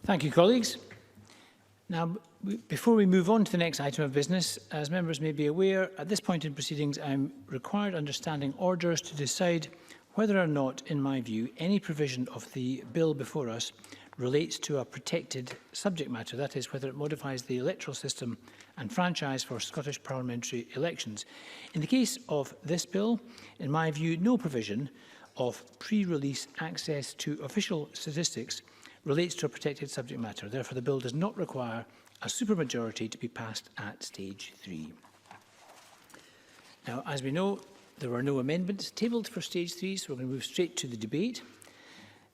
Thank you, colleagues. Now, before we move on to the next item of business, as members may be aware, at this point in proceedings, I'm required under standing orders to decide whether or not, in my view, any provision of the bill before us relates to a protected subject matter, that is, whether it modifies the electoral system and franchise for Scottish parliamentary elections. In the case of this bill, in my view, no provision of pre-release access to official statistics relates to a protected subject matter. Therefore, the bill does not require a supermajority to be passed at stage 3. Now, as we know, there were no amendments tabled for stage 3, so we're going to move straight to the debate.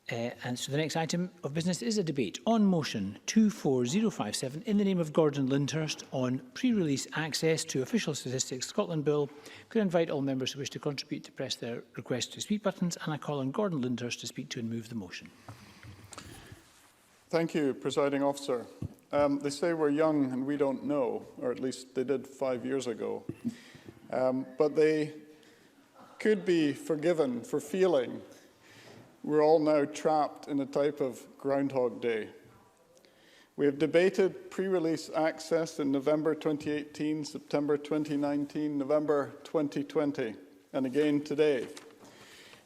And so the next item of business is a debate on motion 24057 in the name of Gordon Lyndhurst on pre-release access to official statistics Scotland Bill. Could I invite all members who wish to contribute to press their request to speak buttons, and I call on Gordon Lyndhurst to speak to and move the motion. Thank you, Presiding Officer. They say we're young and we don't know, or at least they did 5 years ago. But they could be forgiven for feeling we're all now trapped in a type of Groundhog Day. We have debated pre-release access in November 2018, September 2019, November 2020, and again today.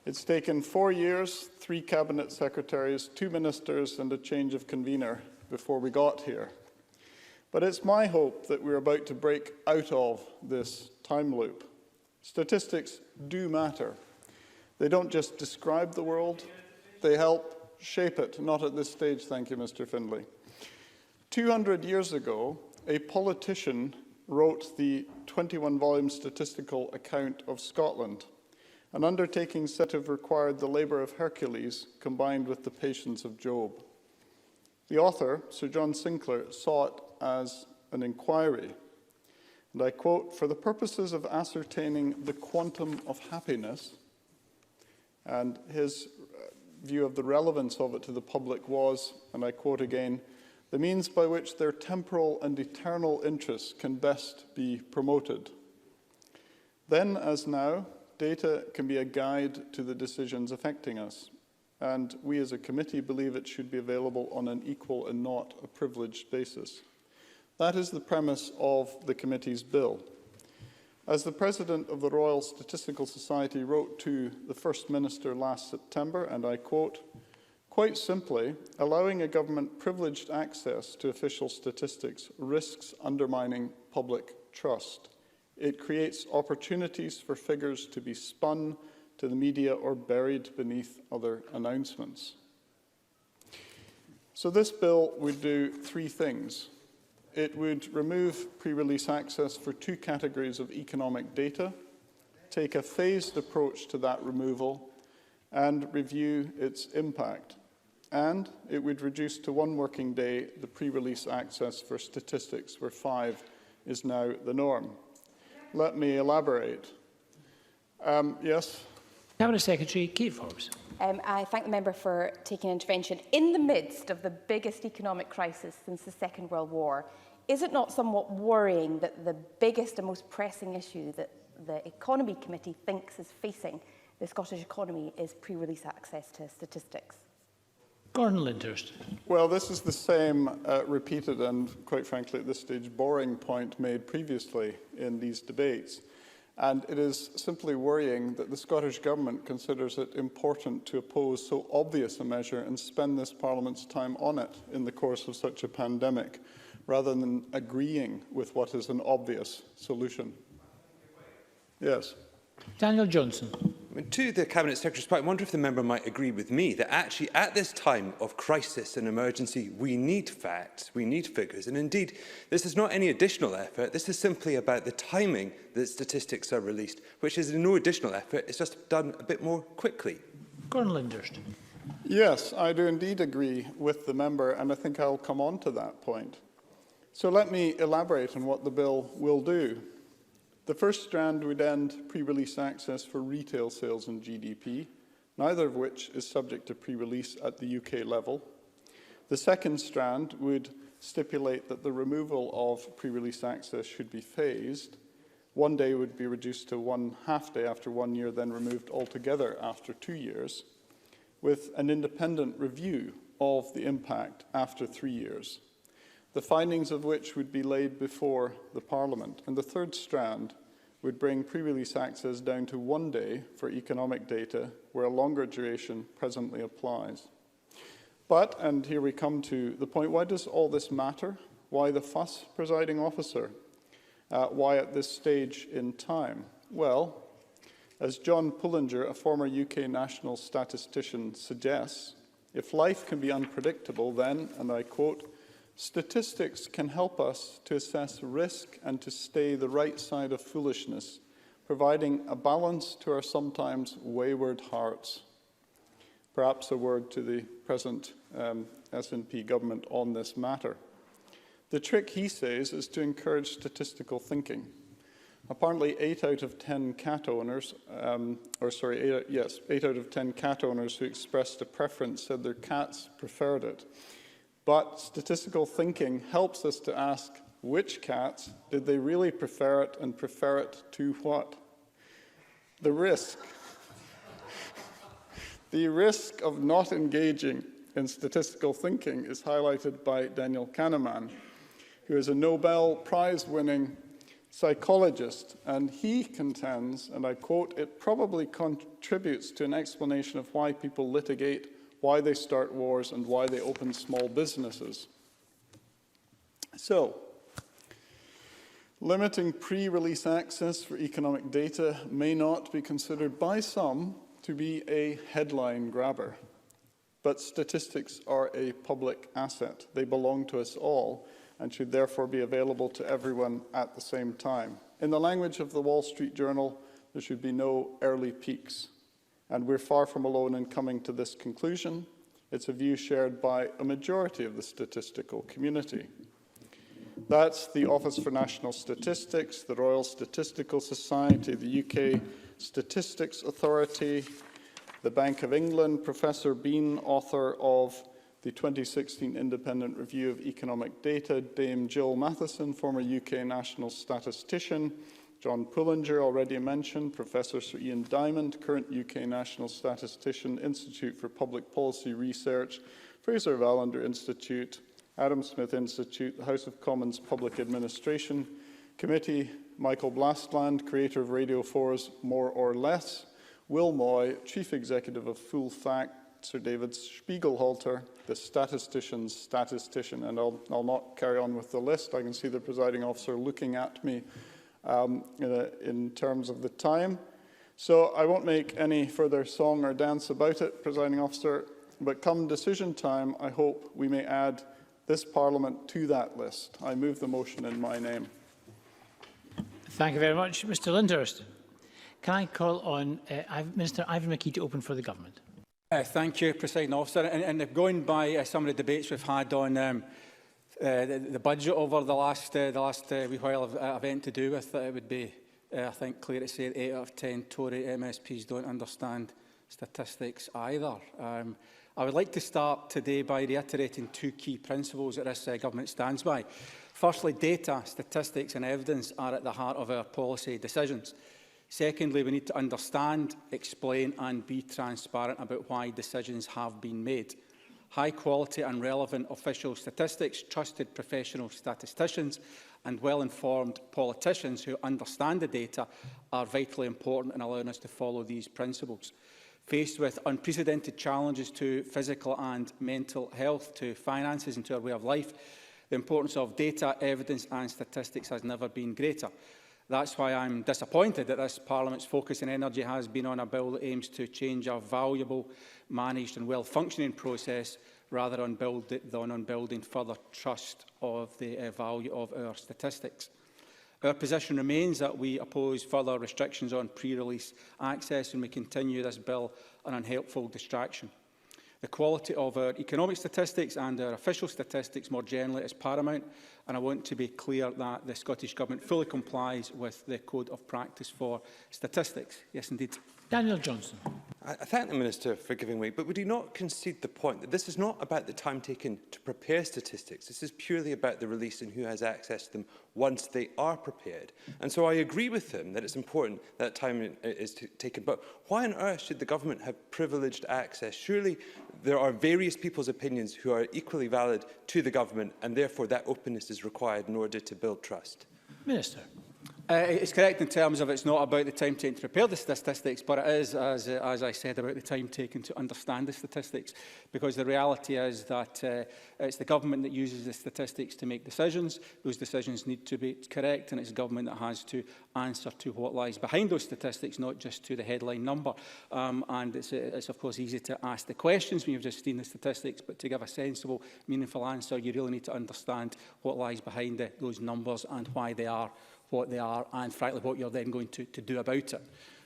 It's taken 4 years, 3 cabinet secretaries, 2 ministers, and a change of convener before we got here. But it's my hope that we're about to break out of this time loop. Statistics do matter. They don't just describe the world, they help shape it. Not at this stage, thank you, Mr. Findlay. 200 years ago, a politician wrote the 21-volume statistical account of Scotland, an undertaking said to have required the labour of Hercules combined with the patience of Job. The author, Sir John Sinclair, saw it as an inquiry, and I quote, "For the purposes of ascertaining the quantum of happiness," and his view of the relevance of it to the public was, and I quote again, "the means by which their temporal and eternal interests can best be promoted." Then, as now, data can be a guide to the decisions affecting us, and we as a committee believe it should be available on an equal and not a privileged basis. That is the premise of the committee's bill. As the President of the Royal Statistical Society wrote to the First Minister last September, and I quote, "Quite simply, allowing a government privileged access to official statistics risks undermining public trust. It creates opportunities for figures to be spun to the media or buried beneath other announcements." So this bill would do 3 things. It would remove pre-release access for 2 categories of economic data, take a phased approach to that removal, and review its impact. And it would reduce to 1 working day the pre-release access for statistics, where 5 is now the norm. Let me elaborate. Yes? Cabinet Secretary Kate Forbes. I thank the member for taking intervention. In the midst of the biggest economic crisis since the Second World War, is it not somewhat worrying that the biggest and most pressing issue that the Economy Committee thinks is facing the Scottish economy is pre-release access to statistics? Gordon Lyndhurst. Well, this is the same repeated and, quite frankly, at this stage, boring point made previously in these debates. And it is simply worrying that the Scottish Government considers it important to oppose so obvious a measure and spend this Parliament's time on it in the course of such a pandemic, rather than agreeing with what is an obvious solution. Yes. Daniel Johnson. To the Cabinet Secretary's point, I wonder if the member might agree with me that actually at this time of crisis and emergency, we need facts, we need figures, and indeed, this is not any additional effort, this is simply about the timing that statistics are released, which is no additional effort, it's just done a bit more quickly. Gordon Lyndhurst. Yes, I do indeed agree with the member, and I think I'll come on to that point. So let me elaborate on what the bill will do. The first strand would end pre-release access for retail sales and GDP, neither of which is subject to pre-release at the UK level. The second strand would stipulate that the removal of pre-release access should be phased. 1 day would be reduced to 1 half day after 1 year, then removed altogether after 2 years, with an independent review of the impact after 3 years, the findings of which would be laid before the Parliament. And the third strand would bring pre-release access down to 1 day for economic data, where a longer duration presently applies. But, and here we come to the point, why does all this matter? Why the fuss, presiding officer? Why at this stage in time? Well, as John Pullinger, a former UK national statistician, suggests, if life can be unpredictable, then, and I quote, statistics can help us to assess risk and to stay the right side of foolishness, providing a balance to our sometimes wayward hearts. Perhaps a word to the present SNP government on this matter. The trick, he says, is to encourage statistical thinking. Apparently, 8 out of 10 cat owners, 8 out of 10 cat owners who expressed a preference said their cats preferred it. But statistical thinking helps us to ask which cats did they really prefer it, and prefer it to what? The risk. The risk of not engaging in statistical thinking is highlighted by Daniel Kahneman, who is a Nobel Prize-winning psychologist, and he contends, and I quote, it probably contributes to an explanation of why people litigate, why they start wars, and why they open small businesses. So, limiting pre-release access for economic data may not be considered by some to be a headline grabber, but statistics are a public asset. They belong to us all, and should therefore be available to everyone at the same time. In the language of the Wall Street Journal, there should be no early peaks. And we're far from alone in coming to this conclusion. It's a view shared by a majority of the statistical community. That's the Office for National Statistics, the Royal Statistical Society, the UK Statistics Authority, the Bank of England, Professor Bean, author of the 2016 Independent Review of Economic Data, Dame Jill Matheson, former UK national statistician, John Pullinger, already mentioned, Professor Sir Ian Diamond, current UK national statistician, Institute for Public Policy Research, Fraser Valander Institute, Adam Smith Institute, the House of Commons Public Administration Committee, Michael Blastland, creator of Radio 4's More or Less, Will Moy, Chief Executive of Full Fact, Sir David Spiegelhalter, the statistician's statistician. And I'll not carry on with the list. I can see the presiding officer looking at me in terms of the time. So I won't make any further song or dance about it, presiding officer, but come decision time, I hope we may add this Parliament to that list. I move the motion in my name. Thank you very much. Mr Lyndhurst. Can I call on Minister Ivan McKee to open for the government? Thank you, Presiding Officer. And going by some of the debates we've had on the budget over the last wee while of event to do with, it would be, I think, clear to say that 8 out of 10 Tory MSPs don't understand statistics either. I would like to start today by reiterating 2 key principles that this government stands by. Firstly, data, statistics and evidence are at the heart of our policy decisions. Secondly, we need to understand, explain and be transparent about why decisions have been made. High quality and relevant official statistics, trusted professional statisticians and well-informed politicians who understand the data are vitally important in allowing us to follow these principles. Faced with unprecedented challenges to physical and mental health, to finances and to our way of life, the importance of data, evidence and statistics has never been greater. That's why I'm disappointed that this Parliament's focus and energy has been on a bill that aims to change a valuable, managed and well-functioning process rather than on building further trust of the value of our statistics. Our position remains that we oppose further restrictions on pre-release access and we continue this bill an unhelpful distraction. The quality of our economic statistics and our official statistics more generally is paramount, and I want to be clear that the Scottish Government fully complies with the Code of Practice for Statistics. Yes, indeed. Daniel Johnson. I thank the Minister for giving way, but would he not concede the point that this is not about the time taken to prepare statistics? This is purely about the release and who has access to them once they are prepared. And so I agree with him that it's important that time is taken. But why on earth should the government have privileged access? Surely there are various people's opinions who are equally valid to the government, and therefore that openness is required in order to build trust. Minister. It's correct in terms of it's not about the time taken to prepare the statistics, but it is, as I said, about the time taken to understand the statistics. Because the reality is that it's the government that uses the statistics to make decisions. Those decisions need to be correct, and it's government that has to answer to what lies behind those statistics, not just to the headline number. And it's of course easy to ask the questions when you've just seen the statistics, but to give a sensible, meaningful answer, you really need to understand what lies behind those numbers and why they are what they are, and frankly what you're then going to do about it.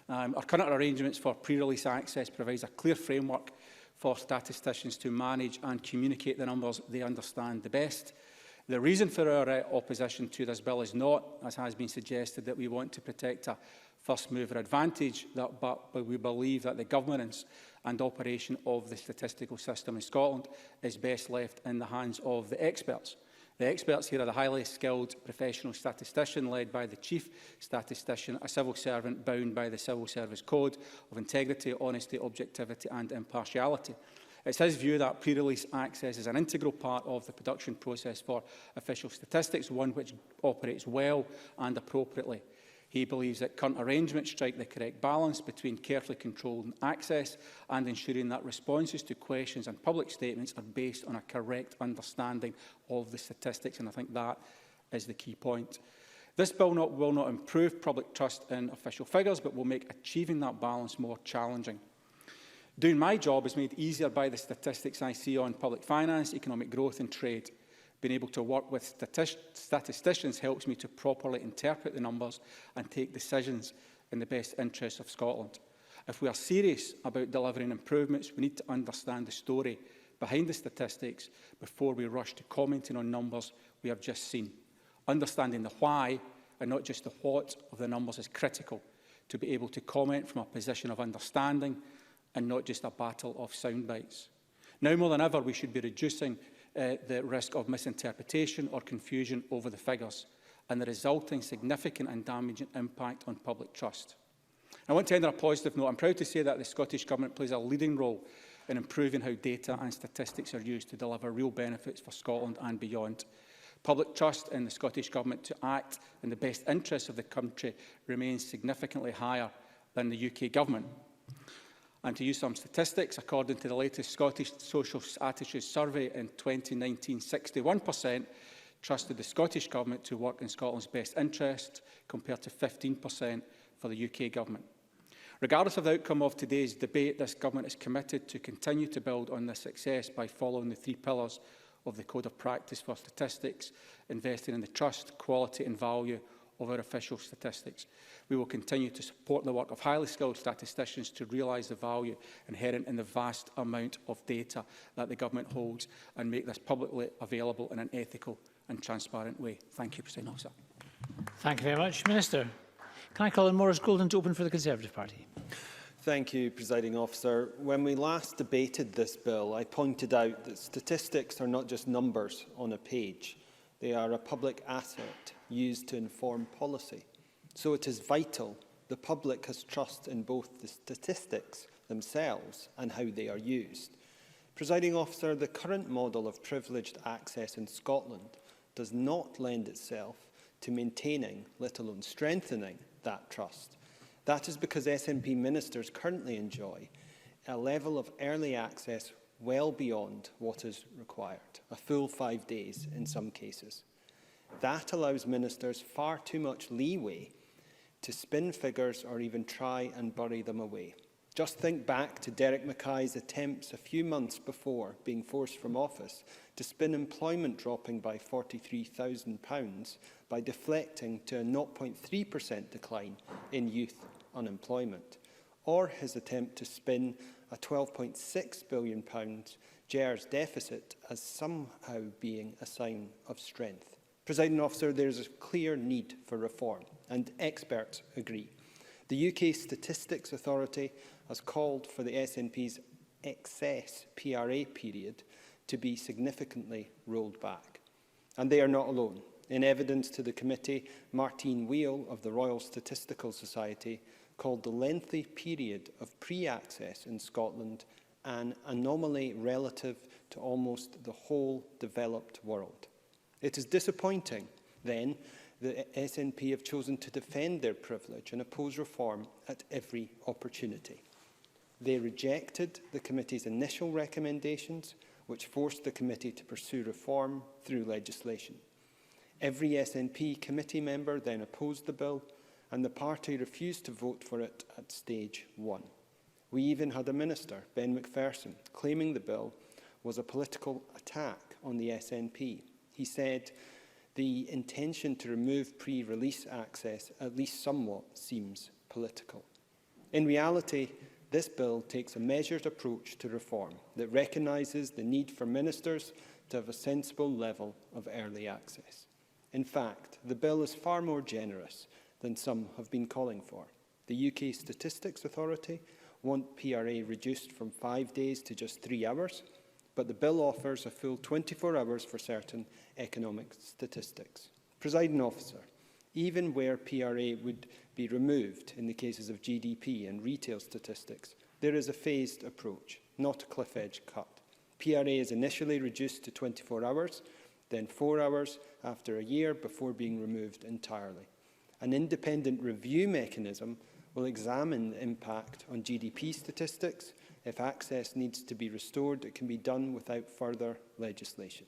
Our current arrangements for pre-release access provides a clear framework for statisticians to manage and communicate the numbers they understand the best. The reason for our opposition to this bill is not, as has been suggested, that we want to protect a first mover advantage, but we believe that the governance and operation of the statistical system in Scotland is best left in the hands of the experts. The experts here are the highly skilled professional statistician led by the Chief Statistician, a civil servant bound by the Civil Service Code of integrity, honesty, objectivity and impartiality. It's his view that pre-release access is an integral part of the production process for official statistics, one which operates well and appropriately. He believes that current arrangements strike the correct balance between carefully controlling access and ensuring that responses to questions and public statements are based on a correct understanding of the statistics, and I think that is the key point. This bill will not improve public trust in official figures, but will make achieving that balance more challenging. Doing my job is made easier by the statistics I see on public finance, economic growth and trade. Being able to work with statisticians helps me to properly interpret the numbers and take decisions in the best interests of Scotland. If we are serious about delivering improvements, we need to understand the story behind the statistics before we rush to commenting on numbers we have just seen. Understanding the why and not just the what of the numbers is critical to be able to comment from a position of understanding and not just a battle of sound bites. Now more than ever, we should be reducing the risk of misinterpretation or confusion over the figures and the resulting significant and damaging impact on public trust. I want to end on a positive note. I'm proud to say that the Scottish Government plays a leading role in improving how data and statistics are used to deliver real benefits for Scotland and beyond. Public trust in the Scottish Government to act in the best interests of the country remains significantly higher than the UK Government. And to use some statistics, according to the latest Scottish Social Attitudes Survey in 2019, 61% trusted the Scottish Government to work in Scotland's best interest, compared to 15% for the UK Government. Regardless of the outcome of today's debate, this Government is committed to continue to build on this success by following the three pillars of the Code of Practice for Statistics, investing in the trust, quality and value of our official statistics. We will continue to support the work of highly skilled statisticians to realise the value inherent in the vast amount of data that the Government holds and make this publicly available in an ethical and transparent way. Thank you, President Officer. Thank you very much. Minister, can I call on Maurice Golden to open for the Conservative Party? Thank you, Presiding Officer. When we last debated this bill, I pointed out that statistics are not just numbers on a page. They are a public asset used to inform policy. So it is vital the public has trust in both the statistics themselves and how they are used. Presiding Officer, the current model of privileged access in Scotland does not lend itself to maintaining, let alone strengthening, that trust. That is because SNP ministers currently enjoy a level of early access well beyond what is required, a full 5 days in some cases. That allows ministers far too much leeway to spin figures or even try and bury them away. Just think back to Derek Mackay's attempts a few months before being forced from office to spin employment dropping by £43,000 by deflecting to a 0.3% decline in youth unemployment, or his attempt to spin a £12.6 billion GERS deficit as somehow being a sign of strength. Presiding Officer, there is a clear need for reform, and experts agree. The UK Statistics Authority has called for the SNP's excess PRA period to be significantly rolled back. And they are not alone. In evidence to the committee, Martine Wheel of the Royal Statistical Society called the lengthy period of pre-access in Scotland an anomaly relative to almost the whole developed world. It is disappointing, then, the SNP have chosen to defend their privilege and oppose reform at every opportunity. They rejected the committee's initial recommendations, which forced the committee to pursue reform through legislation. Every SNP committee member then opposed the bill, and the party refused to vote for it at stage 1. We even had a minister, Ben McPherson, claiming the bill was a political attack on the SNP. He said, "The intention to remove pre-release access at least somewhat seems political." In reality, this bill takes a measured approach to reform that recognises the need for ministers to have a sensible level of early access. In fact, the bill is far more generous than some have been calling for. The UK Statistics Authority want PRA reduced from 5 days to just 3 hours, but the bill offers a full 24 hours for certain economic statistics. Presiding Officer, even where PRA would be removed in the cases of GDP and retail statistics, there is a phased approach, not a cliff-edge cut. PRA is initially reduced to 24 hours, then 4 hours after a year before being removed entirely. An independent review mechanism will examine the impact on GDP statistics. If access needs to be restored, it can be done without further legislation.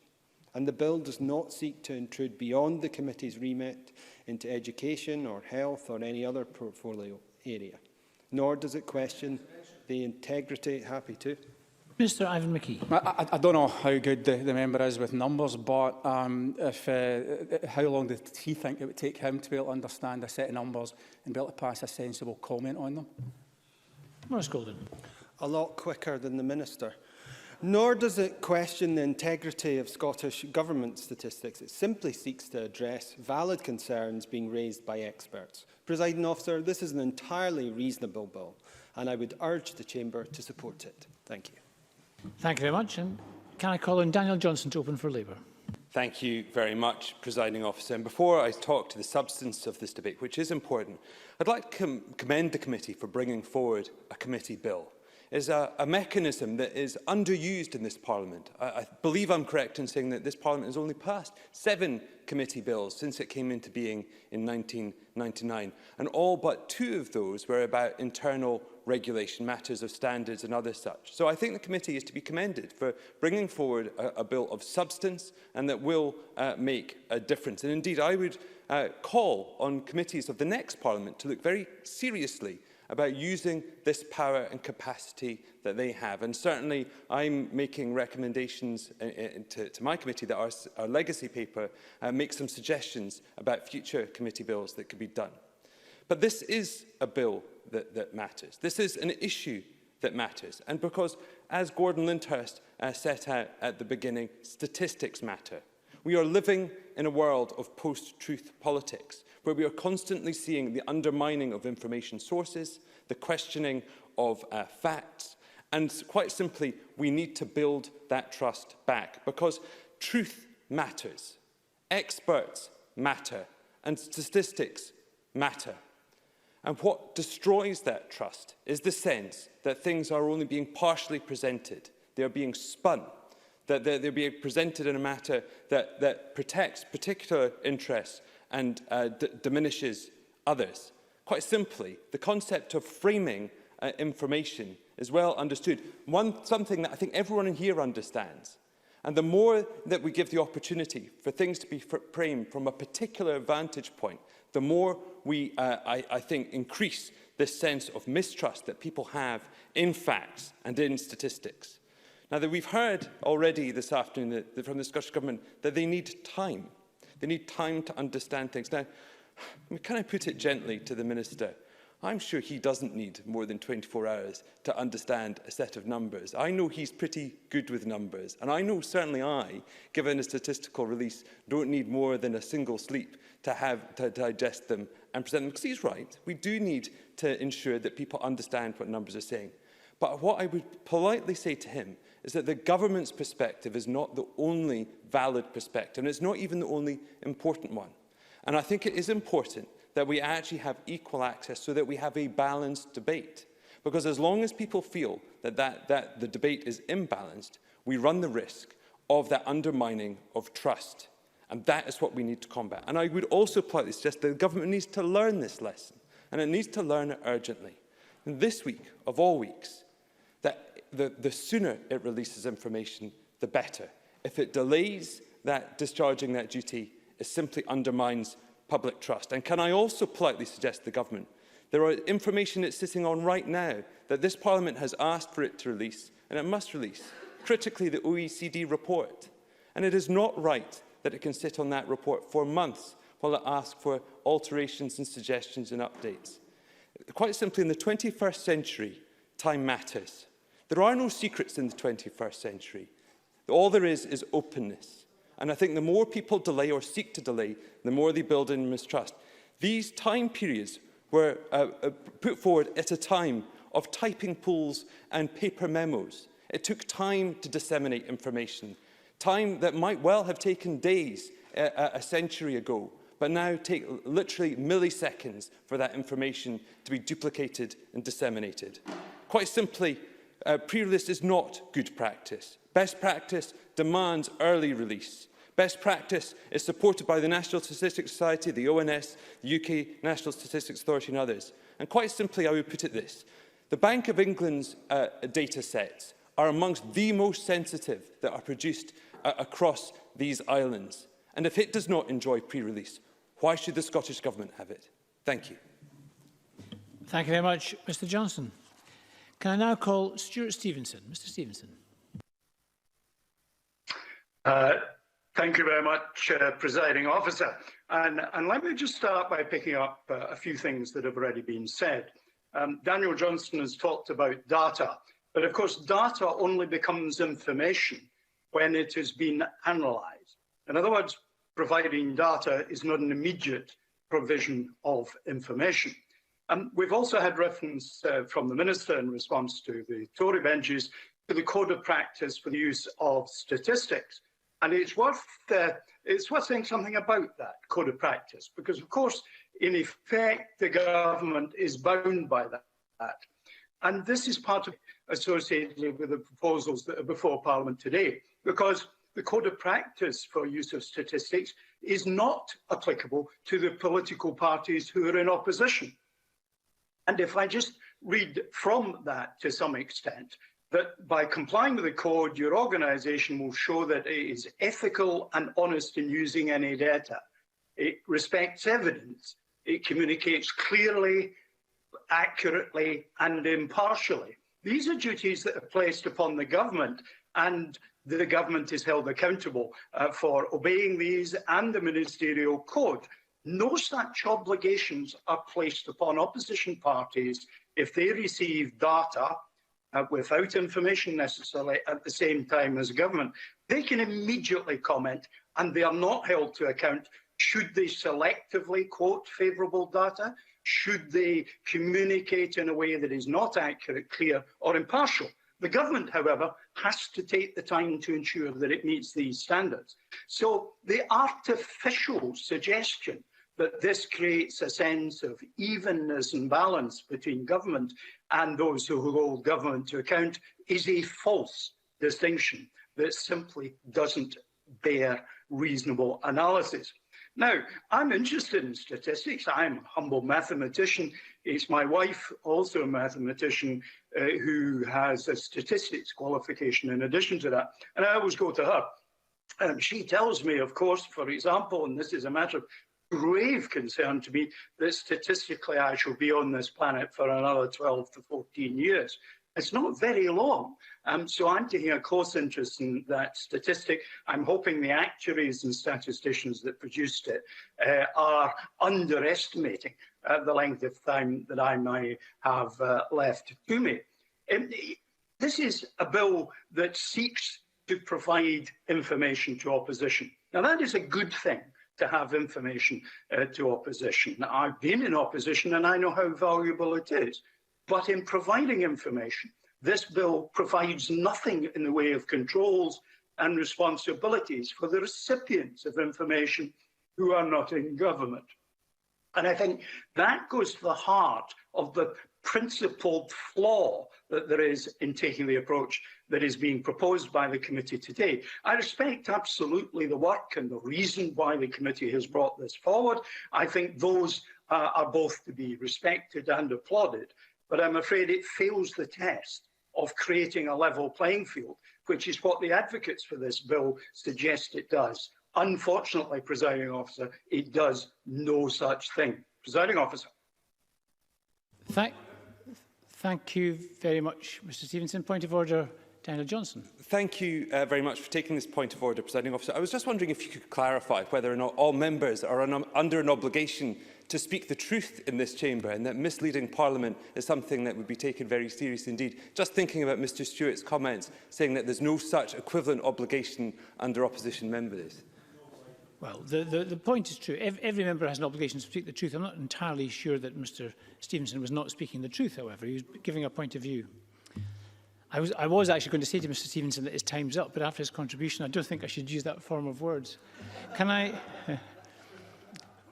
And the bill does not seek to intrude beyond the committee's remit into education or health or any other portfolio area, nor does it question the integrity. Happy to. Minister Ivan McKee. I don't know how good the member is with numbers, but how long did he think it would take him to be able to understand a set of numbers and be able to pass a sensible comment on them? Maurice Golden. A lot quicker than the Minister. Nor does it question the integrity of Scottish Government statistics. It simply seeks to address valid concerns being raised by experts. Presiding Officer, this is an entirely reasonable bill, and I would urge the Chamber to support it. Thank you. Thank you very much. And can I call on Daniel Johnson to open for Labour? Thank you very much, Presiding Officer. And before I talk to the substance of this debate, which is important, I'd like to commend the committee for bringing forward a committee bill. Is a mechanism that is underused in this Parliament. I believe I'm correct in saying that this Parliament has only passed 7 committee bills since it came into being in 1999, and all but 2 of those were about internal regulation, matters of standards and other such. So I think the committee is to be commended for bringing forward a bill of substance and that will make a difference. And indeed, I would call on committees of the next Parliament to look very seriously about using this power and capacity that they have. And certainly I'm making recommendations to my committee that our legacy paper makes some suggestions about future committee bills that could be done. But this is a bill that matters. This is an issue that matters. And because, as Gordon Lyndhurst set out at the beginning, statistics matter. We are living in a world of post-truth politics, where we are constantly seeing the undermining of information sources, the questioning of facts, and quite simply, we need to build that trust back, because truth matters, experts matter, and statistics matter. And what destroys that trust is the sense that things are only being partially presented, they are being spun, that they're being presented in a matter that protects particular interests and diminishes others. Quite simply, the concept of framing information is well understood. Something that I think everyone in here understands. And the more that we give the opportunity for things to be framed from a particular vantage point, the more we, I think, increase this sense of mistrust that people have in facts and in statistics. Now, that we've heard already this afternoon from the Scottish Government that they need time. They need time to understand things. Now, can I put it gently to the Minister? I'm sure he doesn't need more than 24 hours to understand a set of numbers. I know he's pretty good with numbers, and I know certainly I, given a statistical release, don't need more than a single sleep to digest them and present them. Because he's right, we do need to ensure that people understand what numbers are saying. But what I would politely say to him is that the government's perspective is not the only valid perspective, and it's not even the only important one. And I think it is important that we actually have equal access so that we have a balanced debate. Because as long as people feel that the debate is imbalanced, we run the risk of that undermining of trust. And that is what we need to combat. And I would also politely suggest that the government needs to learn this lesson, and it needs to learn it urgently. And this week, of all weeks, that the sooner it releases information, the better. If it delays that discharging that duty, it simply undermines public trust. And can I also politely suggest to the government, there are information it's sitting on right now that this Parliament has asked for it to release, and it must release, critically the OECD report. And it is not right that it can sit on that report for months while it asks for alterations and suggestions and updates. Quite simply, in the 21st century, time matters. There are no secrets in the 21st century. All there is openness. And I think the more people delay or seek to delay, the more they build in mistrust. These time periods were put forward at a time of typing pools and paper memos. It took time to disseminate information, time that might well have taken days a century ago, but now take literally milliseconds for that information to be duplicated and disseminated. Quite simply, pre-release is not good practice. Best practice demands early release. Best practice is supported by the National Statistics Society, the ONS, the UK National Statistics Authority and others. And quite simply, I would put it this. The Bank of England's data sets are amongst the most sensitive that are produced across these islands. And if it does not enjoy pre-release, why should the Scottish Government have it? Thank you. Thank you very much, Mr Johnson. Can I now call Stuart Stevenson? Mr Stevenson. Thank you very much, Presiding Officer. And let me just start by picking up a few things that have already been said. Daniel Johnson has talked about data, but of course data only becomes information when it has been analysed. In other words, providing data is not an immediate provision of information. We've also had reference from the Minister in response to the Tory benches to the Code of Practice for the use of statistics. And it's worth saying something about that Code of Practice, because, of course, in effect, the government is bound by that. And this is part of associated with the proposals that are before Parliament today, because the Code of Practice for use of statistics is not applicable to the political parties who are in opposition. And if I just read from that to some extent, that by complying with the code, your organisation will show that it is ethical and honest in using any data. It respects evidence. It communicates clearly, accurately and impartially. These are duties that are placed upon the government, and the government is held accountable for obeying these and the ministerial code. No such obligations are placed upon opposition parties if they receive data without information necessarily at the same time as government. They can immediately comment, and they are not held to account should they selectively quote favourable data, should they communicate in a way that is not accurate, clear or impartial. The government, however, has to take the time to ensure that it meets these standards. So the artificial suggestion that this creates a sense of evenness and balance between government and those who hold government to account is a false distinction that simply doesn't bear reasonable analysis. Now, I'm interested in statistics. I'm a humble mathematician. It's my wife, also a mathematician, who has a statistics qualification in addition to that. And I always go to her. She tells me, of course, for example, and this is a matter of grave concern to me, that statistically I shall be on this planet for another 12 to 14 years. It's not very long. So I'm taking a close interest in that statistic. I'm hoping the actuaries and statisticians that produced it are underestimating the length of time that I may have left to me. This is a bill that seeks to provide information to opposition. Now, that is a good thing, to have information to opposition. I've been in opposition and I know how valuable it is. But in providing information, this bill provides nothing in the way of controls and responsibilities for the recipients of information who are not in government. And I think that goes to the heart of the principled flaw that there is in taking the approach that is being proposed by the committee today. I respect absolutely the work and the reason why the committee has brought this forward. I think those are both to be respected and applauded, but I'm afraid it fails the test of creating a level playing field, which is what the advocates for this bill suggest it does. Unfortunately, Presiding Officer, it does no such thing. Presiding Officer. Thank you very much, Mr Stevenson. Point of order, Daniel Johnson. Thank you very much for taking this point of order, Presiding Officer. I was just wondering if you could clarify whether or not all members are under an obligation to speak the truth in this chamber, and that misleading Parliament is something that would be taken very seriously indeed. Just thinking about Mr Stewart's comments, saying that there's no such equivalent obligation under opposition members. Well, the point is true. Every member has an obligation to speak the truth. I'm not entirely sure that Mr Stevenson was not speaking the truth, however. He was giving a point of view. I was actually going to say to Mr Stevenson that his time's up, but after his contribution, I don't think I should use that form of words.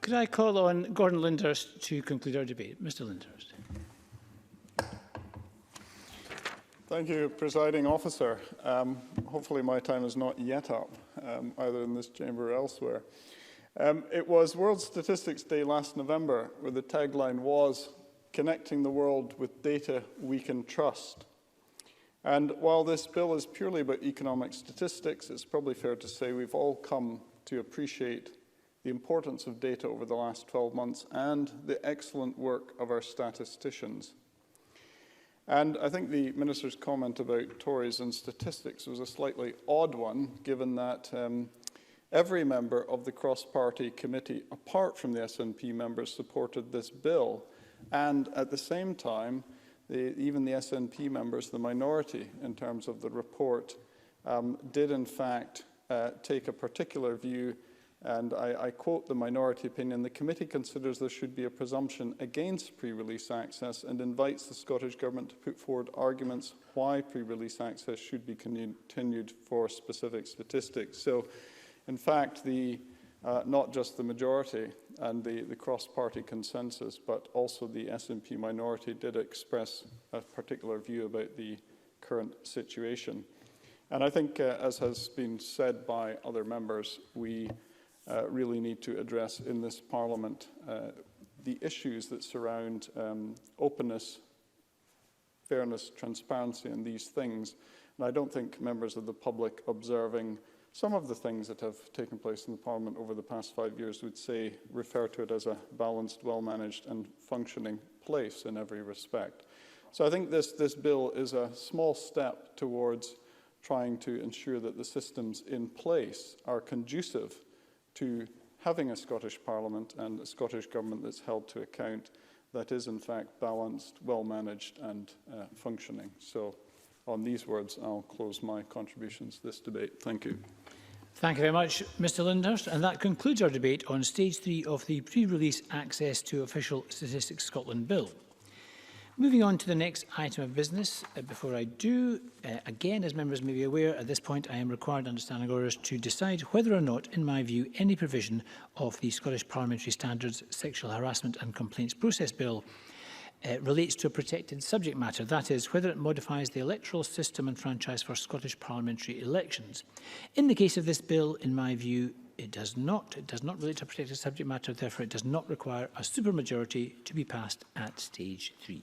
Could I call on Gordon Lyndhurst to conclude our debate? Mr Lyndhurst. Thank you, Presiding Officer. Hopefully my time is not yet up, either in this chamber or elsewhere. It was World Statistics Day last November, where the tagline was, "Connecting the world with data we can trust." And while this bill is purely about economic statistics, it's probably fair to say we've all come to appreciate the importance of data over the last 12 months and the excellent work of our statisticians. And I think the Minister's comment about Tories and statistics was a slightly odd one, given that every member of the cross-party committee, apart from the SNP members, supported this bill. And at the same time, even the SNP members, the minority in terms of the report, did in fact take a particular view. And I quote the minority opinion: "The committee considers there should be a presumption against pre-release access and invites the Scottish Government to put forward arguments why pre-release access should be continued for specific statistics." So, in fact, not just the majority and the cross-party consensus, but also the SNP minority did express a particular view about the current situation. And I think, as has been said by other members, we really need to address in this Parliament the issues that surround openness, fairness, transparency and these things. And I don't think members of the public observing some of the things that have taken place in the Parliament over the past 5 years would refer to it as a balanced, well-managed and functioning place in every respect. So I think this bill is a small step towards trying to ensure that the systems in place are conducive to having a Scottish Parliament and a Scottish Government that's held to account, that is in fact balanced, well-managed and functioning. So on these words, I'll close my contributions to this debate. Thank you. Thank you very much, Mr Lyndhurst. And that concludes our debate on Stage 3 of the Pre-Release Access to Official Statistics Scotland Bill. Moving on to the next item of business. Before I do, again, as members may be aware, at this point I am required under standing orders to decide whether or not, in my view, any provision of the Scottish Parliamentary Standards Sexual Harassment and Complaints Process Bill relates to a protected subject matter, that is, whether it modifies the electoral system and franchise for Scottish parliamentary elections. In the case of this bill, in my view, it does not relate to a protected subject matter, therefore it does not require a supermajority to be passed at Stage 3.